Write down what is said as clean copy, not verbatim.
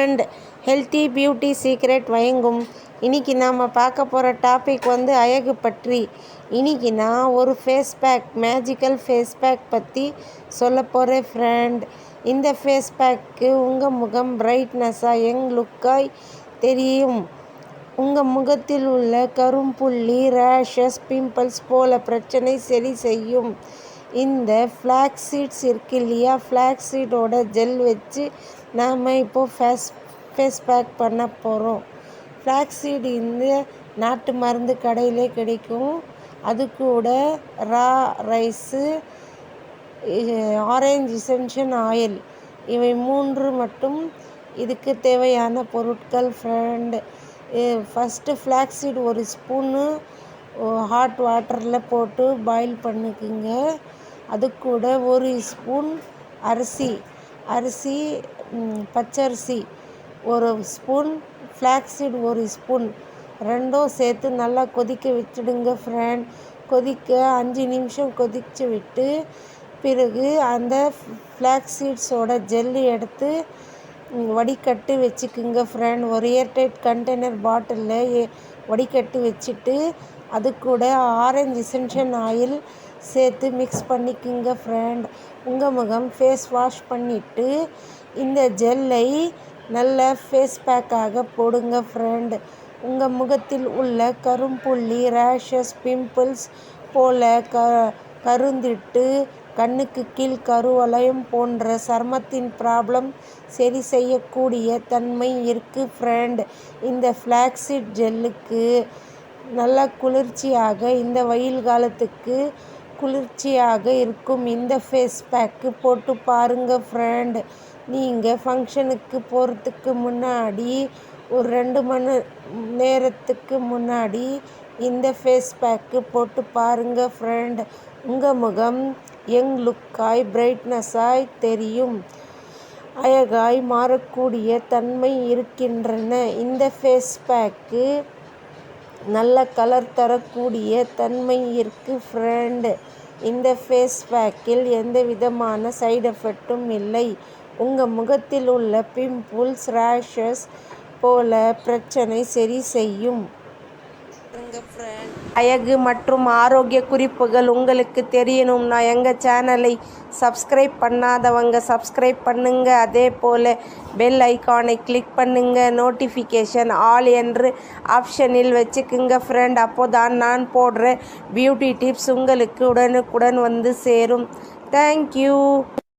Friend, healthy beauty secret வழங்கும் இன்றைக்கி நாம் பார்க்க போகிற டாபிக் அழகு பற்றி. இன்றைக்கி நான் ஒரு face pack, magical face pack பற்றி சொல்ல போகிறேன் ஃப்ரெண்ட். இந்த ஃபேஸ் பேக்கு உங்கள் முகம் பிரைட்னஸாக யங் லுக்காய் தெரியும். உங்கள் முகத்தில் உள்ள கரும்புள்ளி, ரேஷஸ், பிம்பிள்ஸ் போல பிரச்சனை சரி செய்யும். இந்த ஃப்ளாக்ஸீட்ஸ் இருக்கு இல்லையா, ஃப்ளாக்ஸீடோட ஜெல் வச்சு நாம் இப்போது ஃபேஸ் பேக் பண்ண போகிறோம். ஃப்ளாக்ஸீடு இந்த நாட்டு மருந்து கடையிலே கிடைக்கும். அது கூட ரா ரைஸு, ஆரஞ்சு எசென்ஷியல் ஆயில், இவை 3 மட்டும் இதுக்கு தேவையான பொருட்கள் friend. First flaxseed 1 spoon hot வாட்டரில் போட்டு பாயில் பண்ணிக்குங்க. அது கூட 1 ஸ்பூன் அரிசி பச்சரிசி 1 ஸ்பூன், ஃப்ளாக்ஸீடு 1 ஸ்பூன், ரெண்டும் சேர்த்து நல்லா கொதிக்க வச்சுடுங்க ஃப்ரெண்ட். 5 நிமிஷம் கொதிக்க விட்டு பிறகு அந்த ஃப்ளாக்ஸீட்ஸோட ஜெல்லு எடுத்து வடிகட்டி வச்சுக்குங்க ஃப்ரெண்ட். ஒரு ஏர்டைட் கண்டெய்னர் பாட்டிலில் வடிகட்டி வச்சுட்டு அது கூட ஆரஞ்சு எசென்ஷியல் ஆயில் சேர்த்து மிக்ஸ் பண்ணிக்குங்க ஃப்ரெண்ட். உங்கள் முகம் ஃபேஸ் வாஷ் பண்ணிவிட்டு இந்த ஜெல்லை நல்ல ஃபேஸ் பேக்காக போடுங்க ஃப்ரெண்ட். உங்கள் முகத்தில் உள்ள கரும்புள்ளி, ரேஷஸ், பிம்பிள்ஸ் போல கருந்திட்டு, கண்ணுக்கு கீழ் கருவளையம் போன்ற சருமத்தின் ப்ராப்ளம் சரி செய்யக்கூடிய தன்மை இருக்குது ஃப்ரெண்ட். இந்த ஃப்ளாக்ஸீட் ஜெல்லுக்கு நல்லா குளிர்ச்சியாக, இந்த வெயில் காலத்துக்கு குளிர்ச்சியாக இருக்கும் இந்த ஃபேஸ் பேக்கு போட்டு பாருங்கள் ஃப்ரெண்ட். நீங்கள் ஃபங்க்ஷனுக்கு போகிறதுக்கு முன்னாடி ஒரு 2 மணி நேரத்துக்கு முன்னாடி இந்த ஃபேஸ் பேக்கு போட்டு பாருங்கள் ஃப்ரெண்ட். உங்கள் முகம் யங் லுக்காய் பிரைட்னஸாய் தெரியும். அழகாய் மாறக்கூடிய தன்மை இருக்கின்றன. இந்த ஃபேஸ் பேக்கு நல்ல கலர் தரக்கூடிய தன்மை இருக்குது ஃப்ரெண்ட். இந்த ஃபேஸ் பேக்கில் எந்த விதமான சைடு எஃபெக்டும் இல்லை. உங்கள் முகத்தில் உள்ள பிம்பிள்ஸ், ரேஷஸ் போல பிரச்சனை சரி செய்யும். அழகு மற்றும் ஆரோக்கிய குறிப்புகள் உங்களுக்கு தெரியணும்னா எங்கள் சேனலை சப்ஸ்கிரைப் பண்ணாதவங்க சப்ஸ்கிரைப் பண்ணுங்க. அதே போல் பெல் ஐக்கானை கிளிக் பண்ணுங்க. நோட்டிஃபிகேஷன் ஆல் என்று ஆப்ஷனில் வச்சுக்குங்க ஃப்ரெண்ட். அப்போ தான் நான் போடுற பியூட்டி டிப்ஸ் உங்களுக்கு உடனுக்குடன் சேரும். தேங்க்யூ.